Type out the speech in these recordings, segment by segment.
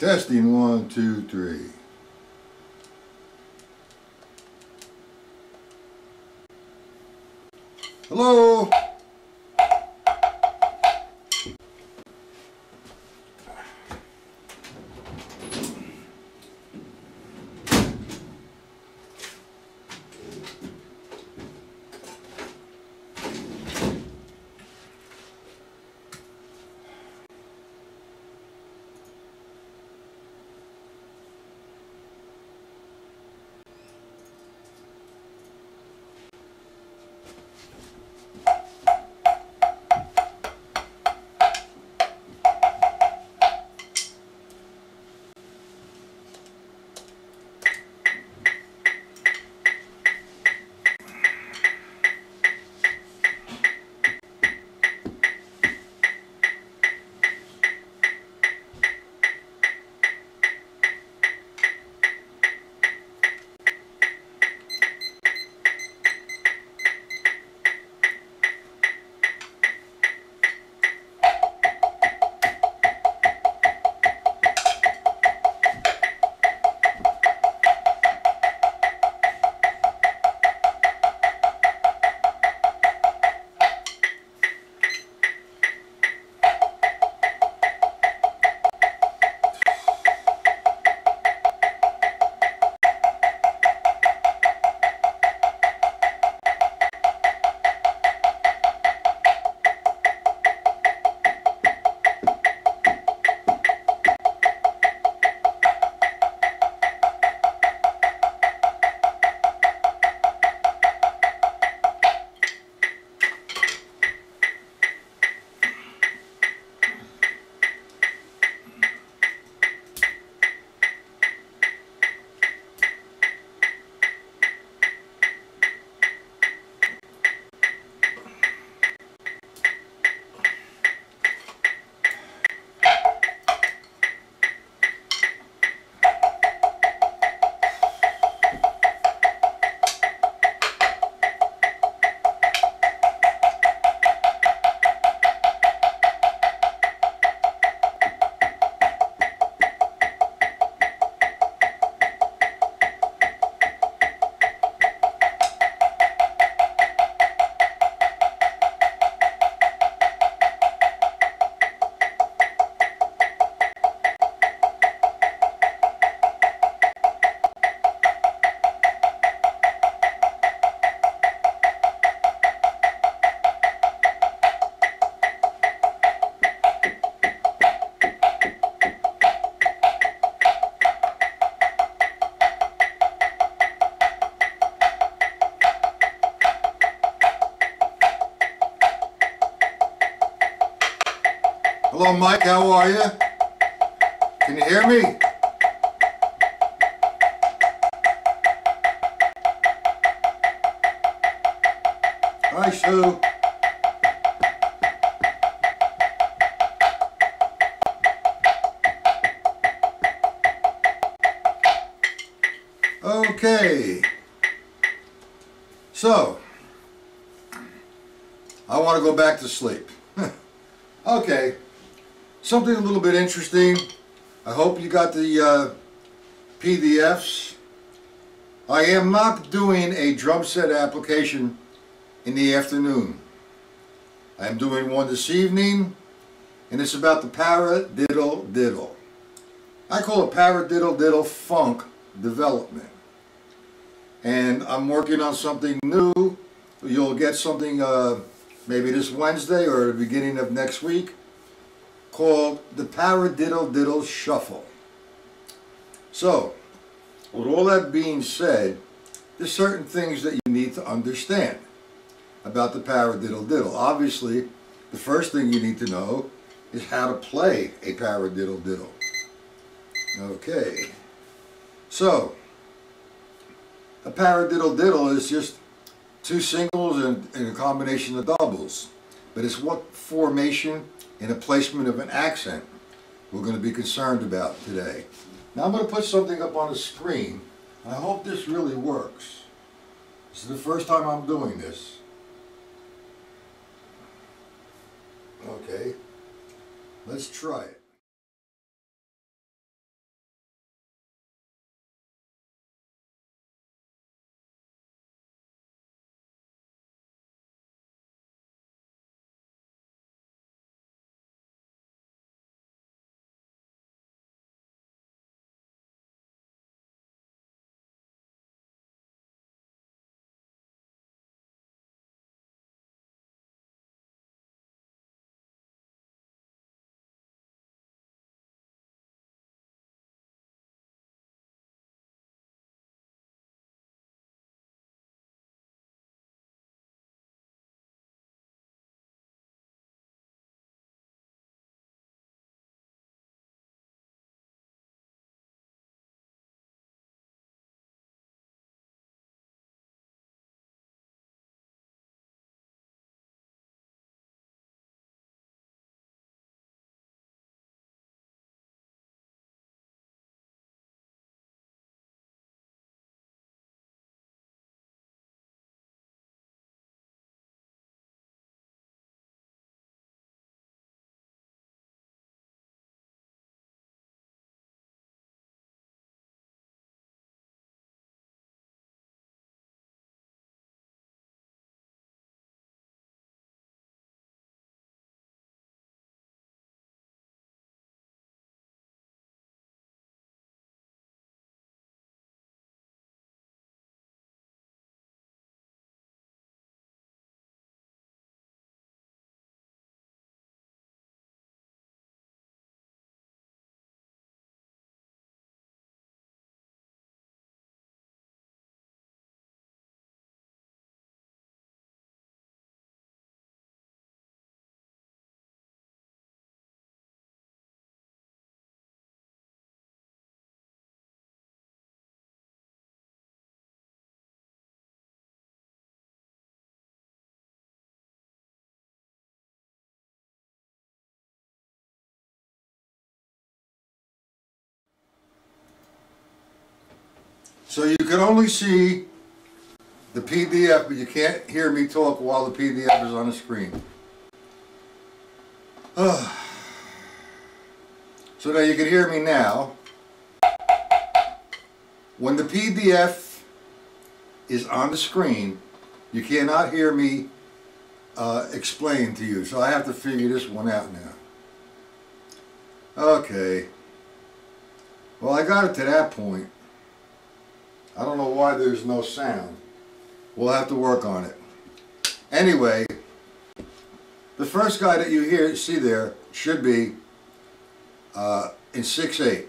Testing 1, 2, 3. Hello? Hello, Mike, how are you? Can you hear me? Hi, Sue. Okay. So, I want to go back to sleep. Okay. Something a little bit interesting. I hope you got the PDFs. I am not doing a drum set application in the afternoon. I am doing one this evening, and it's about the paradiddle diddle. I call it paradiddle diddle funk development. And I'm working on something new. You'll get something maybe this Wednesday or the beginning of next week, called the Paradiddle Diddle Shuffle. So, with all that being said, there's certain things that you need to understand about the Paradiddle Diddle. Obviously, the first thing you need to know is how to play a Paradiddle Diddle. Okay, so a Paradiddle Diddle is just two singles and a combination of doubles, but it's what formation and a placement of an accent we're going to be concerned about today. Now I'm going to put something up on the screen. I hope this really works. This is the first time I'm doing this. Okay, let's try it. So you can only see the PDF, but you can't hear me talk while the PDF is on the screen. So now you can hear me now. When the PDF is on the screen, you cannot hear me explain to you. So I have to figure this one out now. Okay. Well, I got it to that point. I don't know why there's no sound. We'll have to work on it. Anyway, the first guy that you see there should be in 6/8.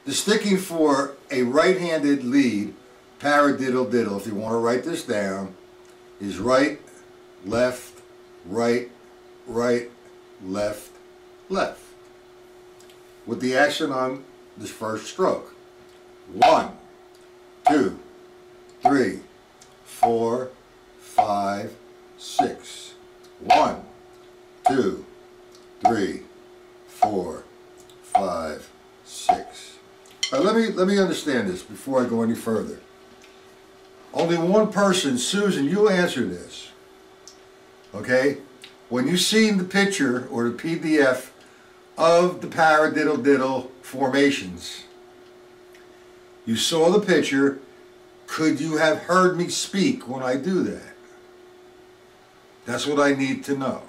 The sticking for a right-handed lead, paradiddle diddle, if you want to write this down, is right, left, right, right, left, left. With the action on this first stroke. 1, 2, 3, 4, 5, 6. 1, 2, 3, 4, 5, 6. Let me understand this before I go any further. Only one person, Susan, you answer this. Okay? When you seen the picture or the PDF of the paradiddle diddle formations, you saw the picture. Could you have heard me speak when I do that? That's what I need to know.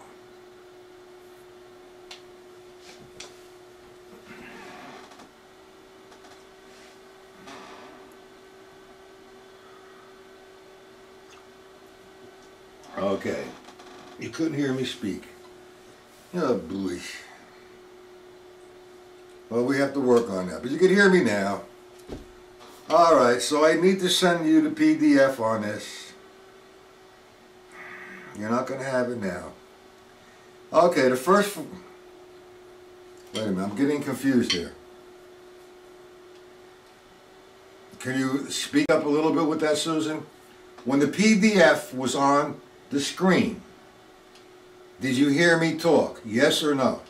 Okay. You couldn't hear me speak. Oh boy. Well, we have to work on that. But you can hear me now. Alright, so I need to send you the PDF on this. You're not going to have it now. Okay, the first... Wait a minute, I'm getting confused here. Can you speak up a little bit with that, Susan? When the PDF was on the screen, did you hear me talk? Yes or no?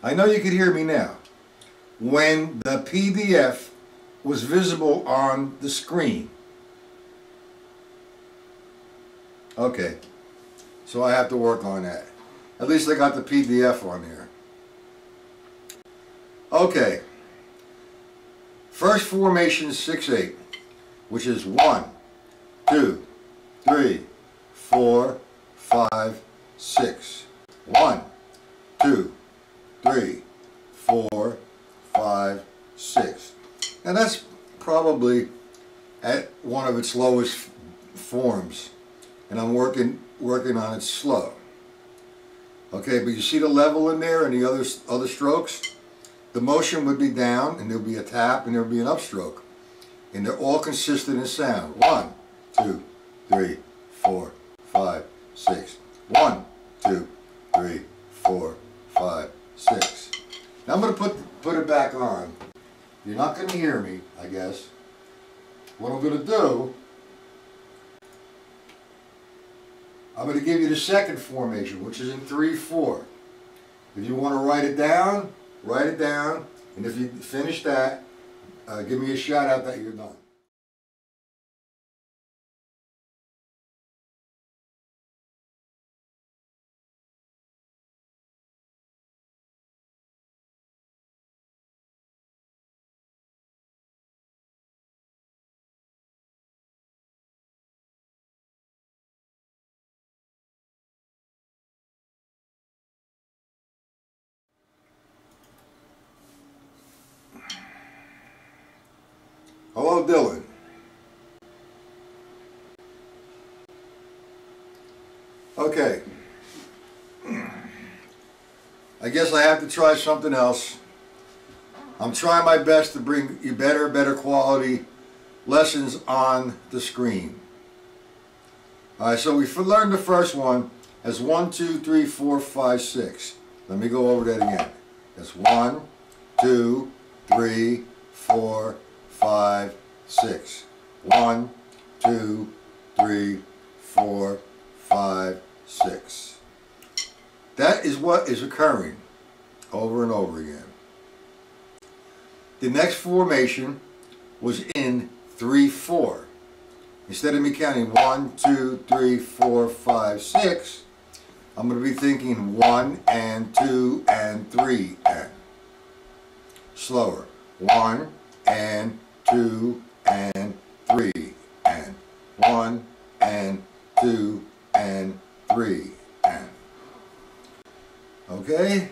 I know you could hear me now. When the PDF was visible on the screen. Okay, so I have to work on that. At least I got the PDF on there. Okay, first formation 6/8, which is 1, 2, 3, 4, 5, 6. 1, 2, 3, 4, 5, 6. Now that's probably at one of its lowest forms, and I'm working on it slow. Okay, but you see the level in there and the other strokes? The motion would be down, and there'll be a tap, and there'll be an upstroke, and they're all consistent in sound. 1, 2, 3, 4, 5, 6. 1, 2, 3, 4, 5, 6. Now I'm going to put it back on. You're not going to hear me, I guess. What I'm going to do, I'm going to give you the second formation, which is in 3/4. If you want to write it down, and if you finish that, give me a shout out that you're done. Hello, Dylan. Okay. I guess I have to try something else. I'm trying my best to bring you better quality lessons on the screen. Alright, so we learned the first one as 1, 2, 3, 4, 5, 6. Let me go over that again. That's 1, 2, 3, 4, 5, 6. 1, 2, 3, 4, 5, 6. That is what is occurring over and over again. the next formation was in 3/4. Instead of me counting 1, 2, 3, 4, 5, 6, I'm going to be thinking 1 and 2 and 3 and. Slower. 1 and 2 and 3 and. 1 and 2 and 3 and. Okay?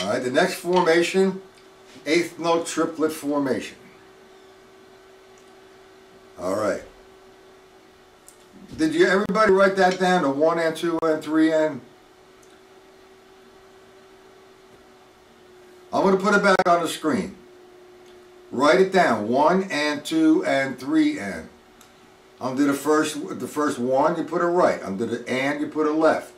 Alright, the next formation, eighth note triplet formation. Alright. Did you everybody write that down to 1 and 2 and 3 and? I'm going to put it back on the screen. Write it down, 1 and 2 and 3 and. Under the first one, you put a right. Under the and, you put a left.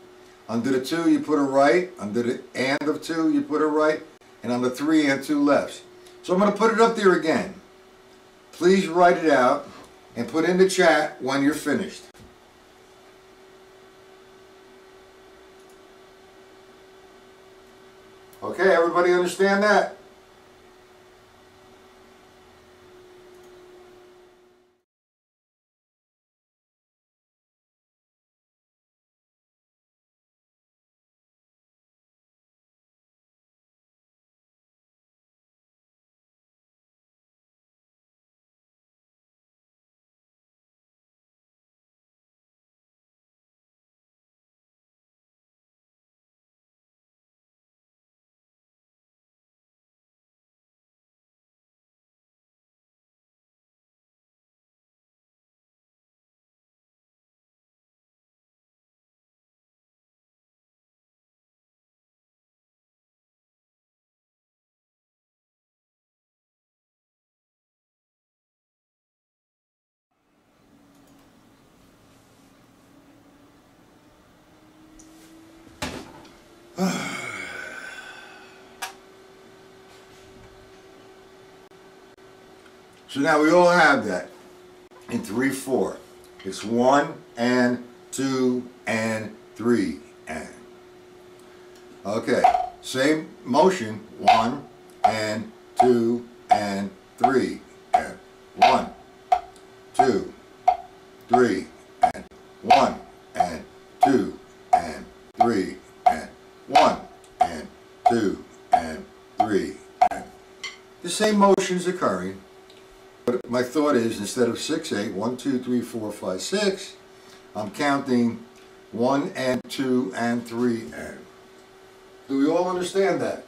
Under the 2, you put a right. Under the and of 2, you put a right. And on the 3 and 2 lefts. So I'm going to put it up there again. Please write it out and put in the chat when you're finished. Okay, everybody understand that? So now we all have that in 3/4. It's 1 and 2 and 3 and. Okay, same motion, 1 and 2 and 3 and. 1, 2, 3 and. 1 and 2 and 3 and. 1 and 2 and 3 and. The same motions occurring. But my thought is, instead of 6, 8, 1, 2, 3, 4, 5, 6, I'm counting 1 and 2 and 3 and. Do we all understand that?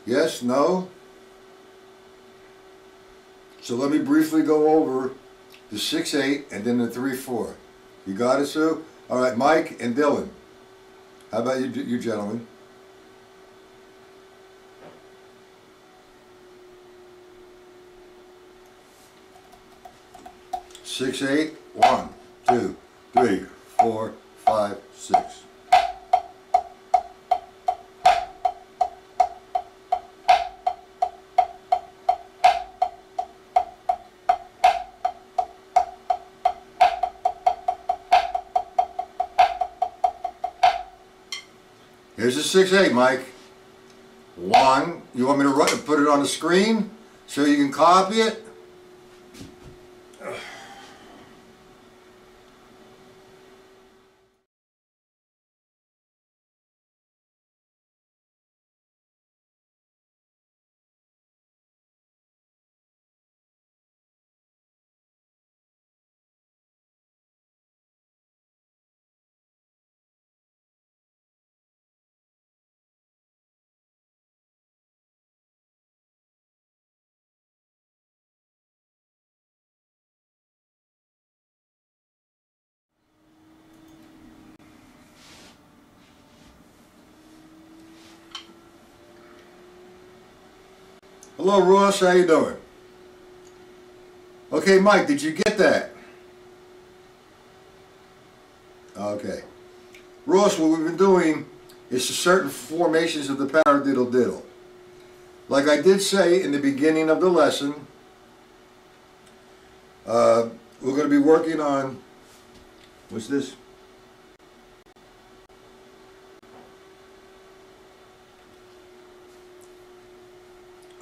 Yes? No? So let me briefly go over the 6, 8 and then the 3, 4. You got it, Sue? All right, Mike and Dylan. How about you gentlemen? 6, 8, 1, 2, 3, 4, 5, 6. Here's the 6, 8, Mike. 1, you want me to put it on the screen so you can copy it? Hello Ross, how you doing? Okay Mike, did you get that? Okay. Ross, what we've been doing is certain formations of the paradiddle diddle. Like I did say in the beginning of the lesson, we're going to be working on, what's this?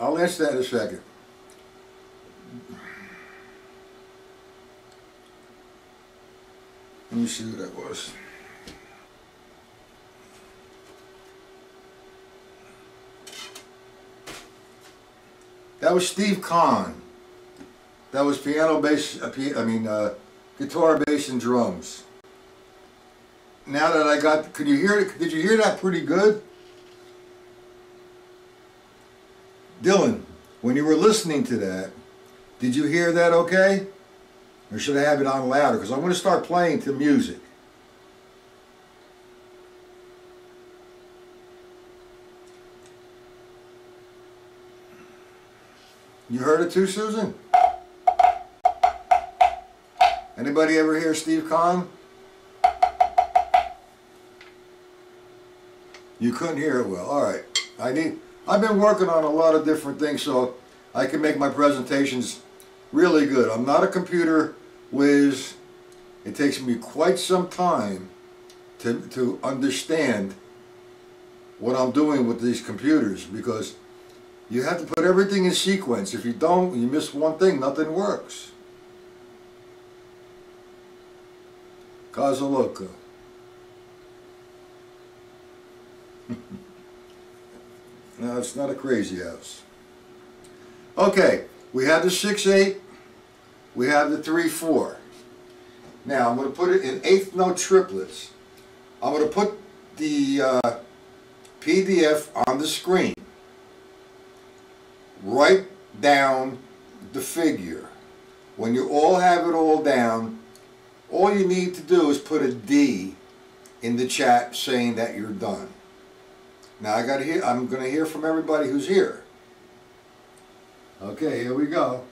I'll answer that in a second. Let me see who that was. That was Steve Kahn. That was piano, bass, guitar, bass, and drums. Now that I got, could you hear it? Did you hear that pretty good? Dylan, when you were listening to that, did you hear that okay? Or should I have it on louder? Because I'm going to start playing to music. You heard it too, Susan? Anybody ever hear Steve Kahn? You couldn't hear it well. All right. I've been working on a lot of different things so I can make my presentations really good. I'm not a computer whiz. It takes me quite some time to understand what I'm doing with these computers, because you have to put everything in sequence. If you don't, you miss one thing, nothing works. Casa Loca. No, it's not a crazy house. Okay, we have the 6/8. We have the 3/4. Now I'm going to put it in eighth note triplets. I'm going to put the PDF on the screen. Write down the figure. When you all have it all down, all you need to do is put a D in the chat saying that you're done. Now I'm going to hear from everybody who's here. Okay, here we go.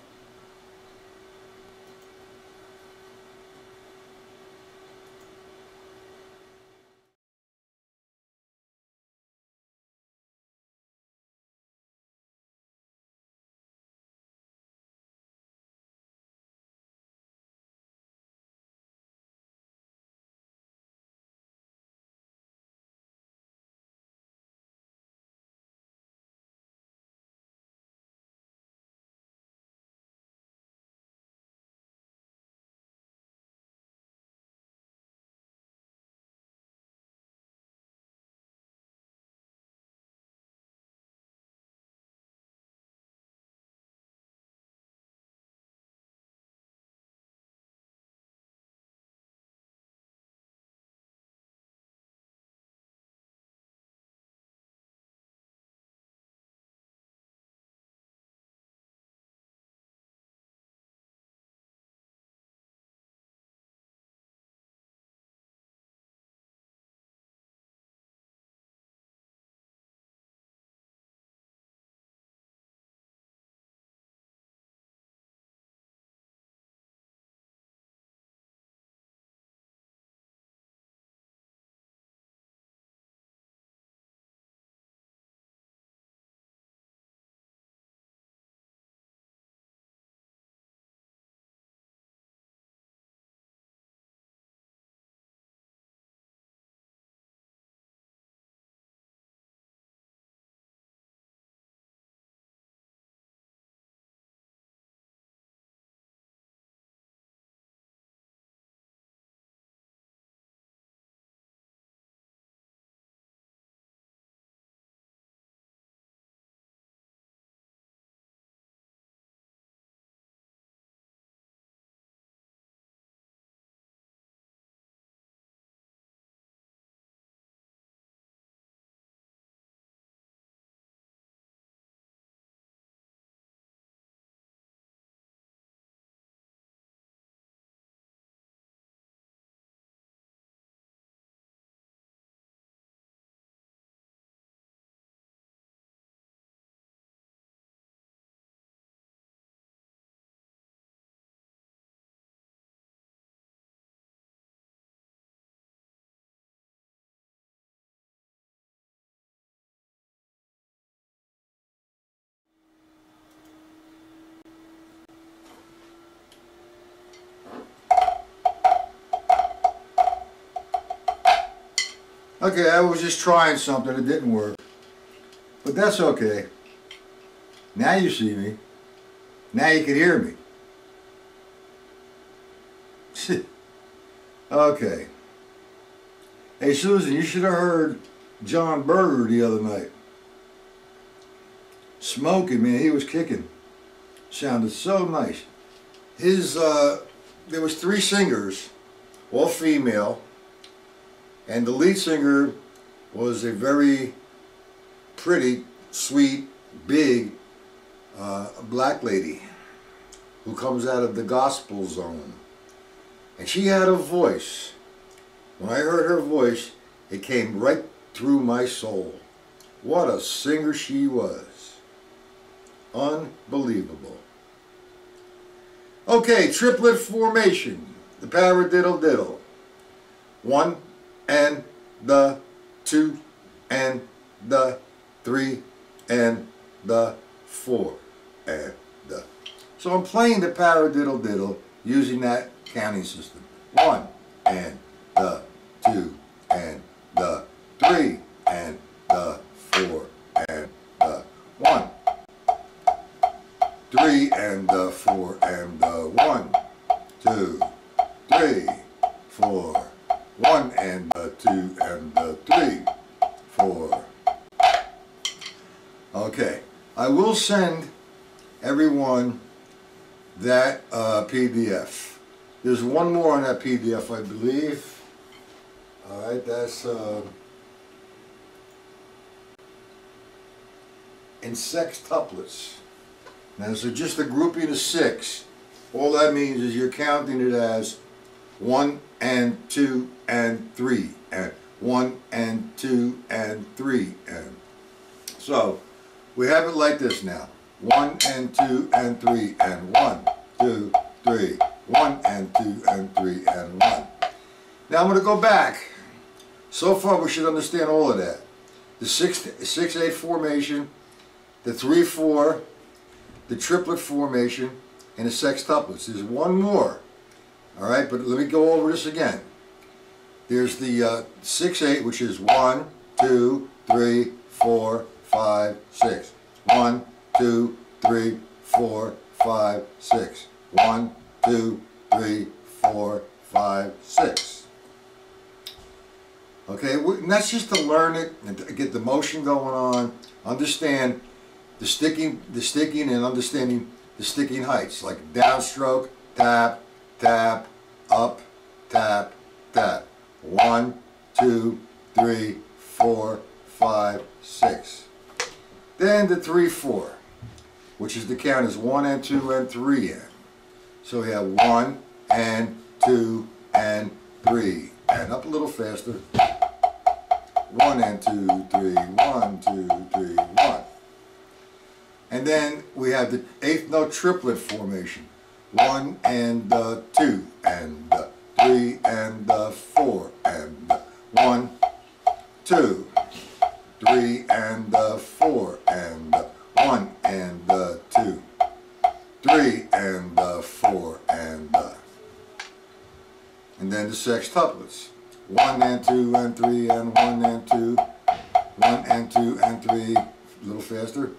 Okay, I was just trying something. It didn't work. But that's okay. Now you see me. Now you can hear me. Okay. Hey Susan, you should have heard John Berger the other night. Smoking, man, he was kicking. Sounded so nice. There was 3 singers, all female, and the lead singer was a very pretty, sweet, big black lady who comes out of the gospel zone. And she had a voice. When I heard her voice, it came right through my soul. What a singer she was. Unbelievable. Okay, triplet formation. The paradiddle diddle. 1 and the 2 and the 3 and the 4 and the. So I'm playing the paradiddle diddle using that counting system. 1 and the 2 and the 3 and the 4 and the 1. 3 and the 4 and the 1, 2, 3, 4, 1 and the 2 and the 3, 4. Okay, I will send everyone that PDF. There's one more on that PDF, I believe. All right, that's in sextuplets. Now, so just a grouping of 6. All that means is you're counting it as 1 and 2 and 3 and 1 and 2 and 3 and. So we have it like this now. 1 and 2 and 3 and 1, 2, 3, 1 and 2 and 3 and 1. Now I'm going to go back. So far we should understand all of that. The 6-8 formation, the 3-4, the triplet formation, and the sextuplets. There's one more. All right, but let me go over this again. There's the 6-8, which is 1, 2, 3, 4, 5, 6. 1, 2, 3, 4, 5, 6. 1, 2, 3, 4, 5, 6. Okay, and that's just to learn it and to get the motion going on, understand the sticking and understanding the sticking heights, like downstroke, tap, tap, up, tap, tap. 1, 2, 3, 4, 5, 6. Then the 3-4, which is the count is 1 and 2 and 3 and. So we have 1 and 2 and 3 and up a little faster. 1 and 2, 3, 1, 2, 3, 1. And then we have the 8th note triplet formation. 1 and 2 and 3 and 4 and 1, 2, 3 and 4 and 1 and 2, 3 and 4 and then the sextuplets. 1 and 2 and 3 and 1 and 2, 1 and 2 and 3, a little faster.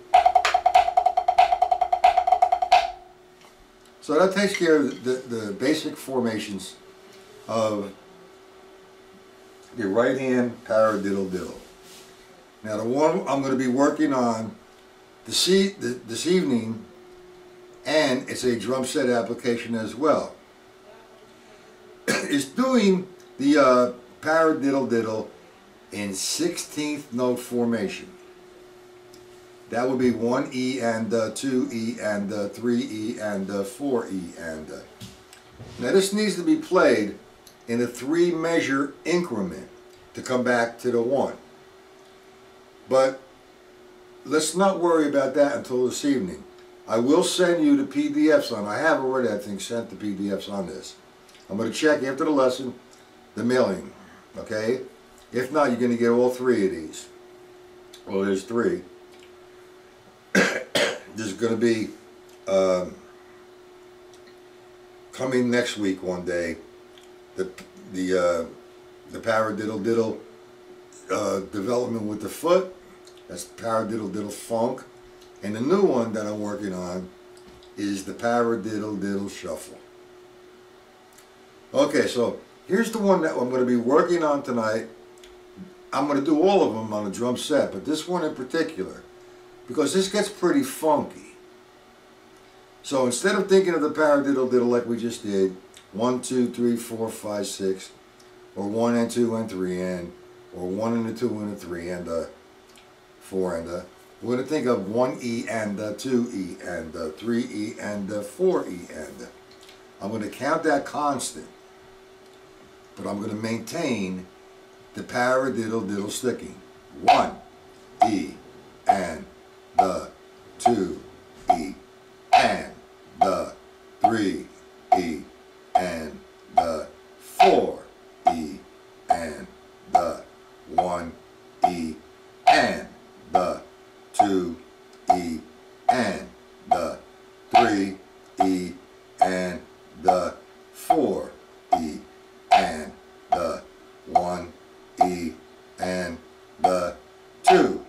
So that takes care of the basic formations of the right hand paradiddle diddle. Now the one I'm going to be working on this evening, and it's a drum set application as well, is doing the paradiddle diddle in 16th note formation. That would be 1E and 2E and 3E and 4E and. Now this needs to be played in a 3-measure increment to come back to the 1. But let's not worry about that until this evening. I will send you the PDFs on. I have already, I think, sent the PDFs on this. I'm going to check after the lesson the mailing. Okay? If not, you're going to get all 3 of these. Well, there's 3. There's going to be coming next week one day the paradiddle diddle development with the foot. That's Paradiddle Diddle Funk. And the new one that I'm working on is the Paradiddle Diddle Shuffle. Okay, so here's the one that I'm going to be working on tonight. I'm going to do all of them on a drum set, but this one in particular, because this gets pretty funky. So instead of thinking of the Paradiddle Diddle like we just did, 1, 2, 3, 4, 5, 6, or 1 and 2 and 3 and, or 1 and a 2 and a 3 and a 4 and a, we're going to think of 1E and a 2E and a 3E and a 4E and a. I'm going to count that constant, but I'm going to maintain the Paradiddle Diddle sticking. 1 E and the 2 E and the 3 E and the 4 E and the 1 E and the 2 E and the 3 E and the 4 E and the 1 E and the 2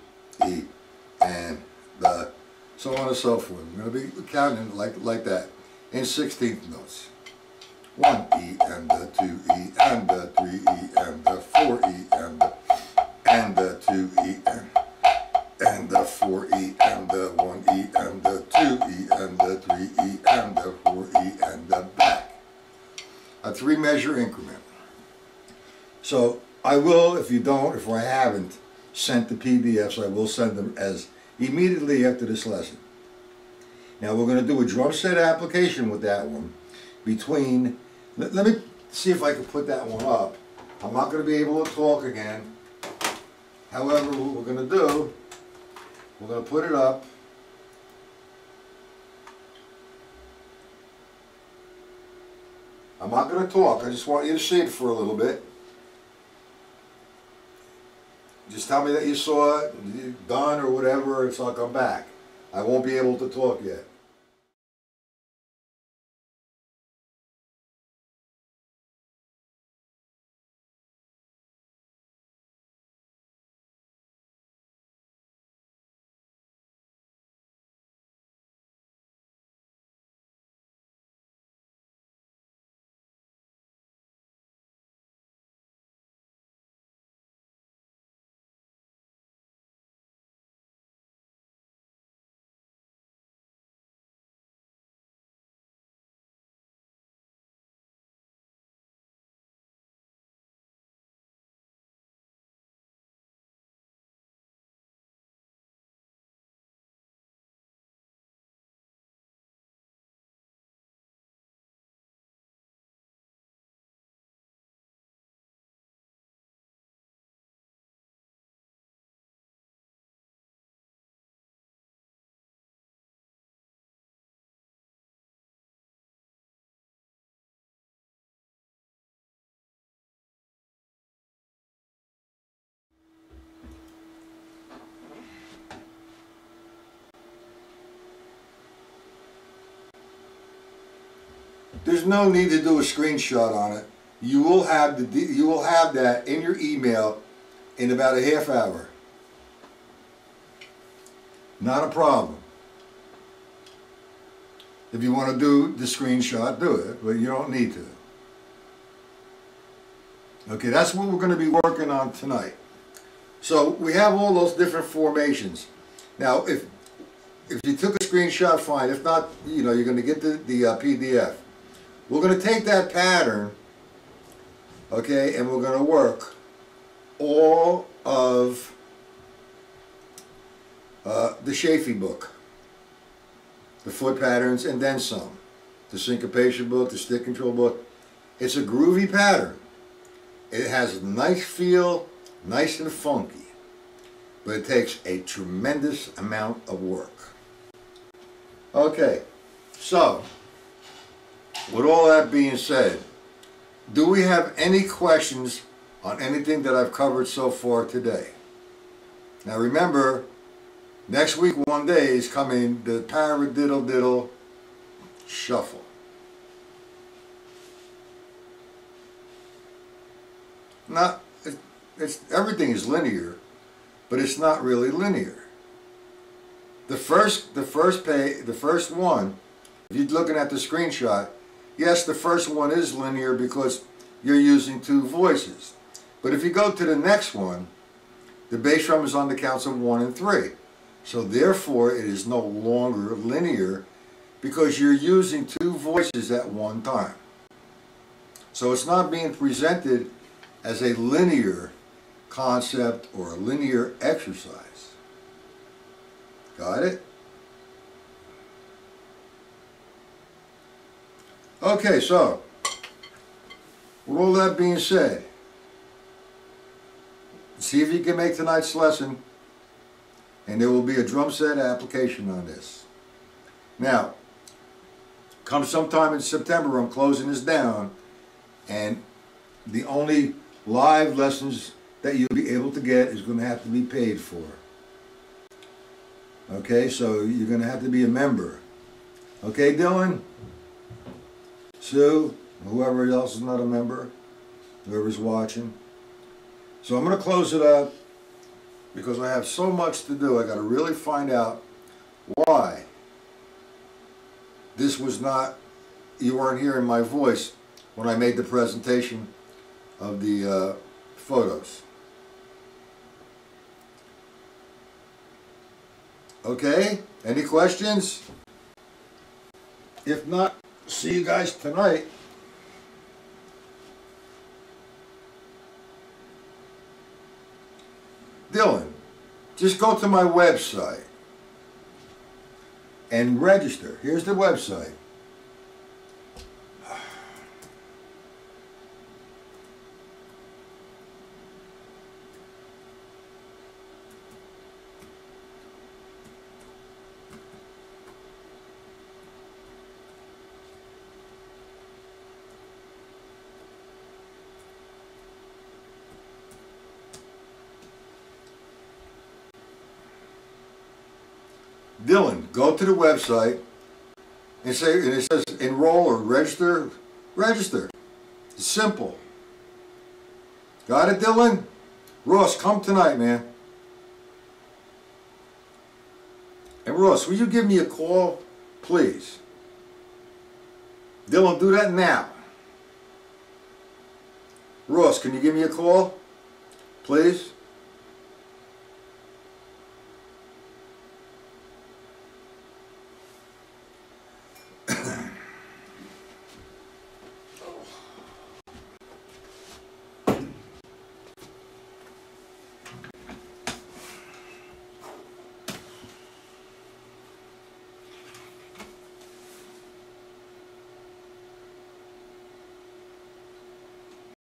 E and the so on and so forth. I'm going to be counting like that in 16th notes. 1 E and the 2 E and the 3 E and the 4 E and the 2 E and the 4 E and the 1 E and the 2 E and the 3 E and the 4 E and the back. A 3-measure increment. So I will, if I haven't sent the PDFs, I will send them as immediately after this lesson. Now we're going to do a drum set application with that one between, let me see if I can put that one up. I'm not going to be able to talk again. However, what we're going to do, we're going to put it up. I'm not going to talk, I just want you to see it for a little bit. Just tell me that you saw it, done or whatever, so I'll come back. I won't be able to talk yet. There's no need to do a screenshot on it. You will have that in your email in about a half hour. Not a problem. If you want to do the screenshot, do it, but you don't need to. Okay, that's what we're going to be working on tonight. So we have all those different formations. Now, if you took a screenshot, fine. If not, you know, you're going to get the PDF. We're going to take that pattern, okay, and we're going to work all of the Shafee book, the foot patterns, and then some. The syncopation book, the stick control book. It's a groovy pattern. It has a nice feel, nice and funky, but it takes a tremendous amount of work. Okay, so with all that being said, do we have any questions on anything that I've covered so far today? Now remember, next week one day is coming the Paradiddle Diddle Shuffle. Not everything is linear, but it's not really linear. The first one, if you're looking at the screenshot, yes, the first one is linear because you're using two voices. But if you go to the next one, the bass drum is on the counts of 1 and 3. So therefore, it is no longer linear because you're using two voices at one time. So it's not being presented as a linear concept or a linear exercise. Got it? Okay, so with all that being said, see if you can make tonight's lesson, and there will be a drum set application on this. Now, come sometime in September, I'm closing this down, and the only live lessons that you'll be able to get is going to have to be paid for. Okay, so you're going to have to be a member. Okay, Dylan? Sue? Whoever else is not a member? Whoever's watching? So I'm going to close it up because I have so much to do. I got to really find out why this was not, you weren't hearing my voice when I made the presentation of the photos. Okay, any questions? If not, see you guys tonight. Dylan, just go to my website and register. Here's the website. Dylan, go to the website and it says enroll or register. Register. It's simple. Got it, Dylan? Ross, come tonight, man. And Ross, will you give me a call, please? Dylan, do that now. Ross, can you give me a call, please?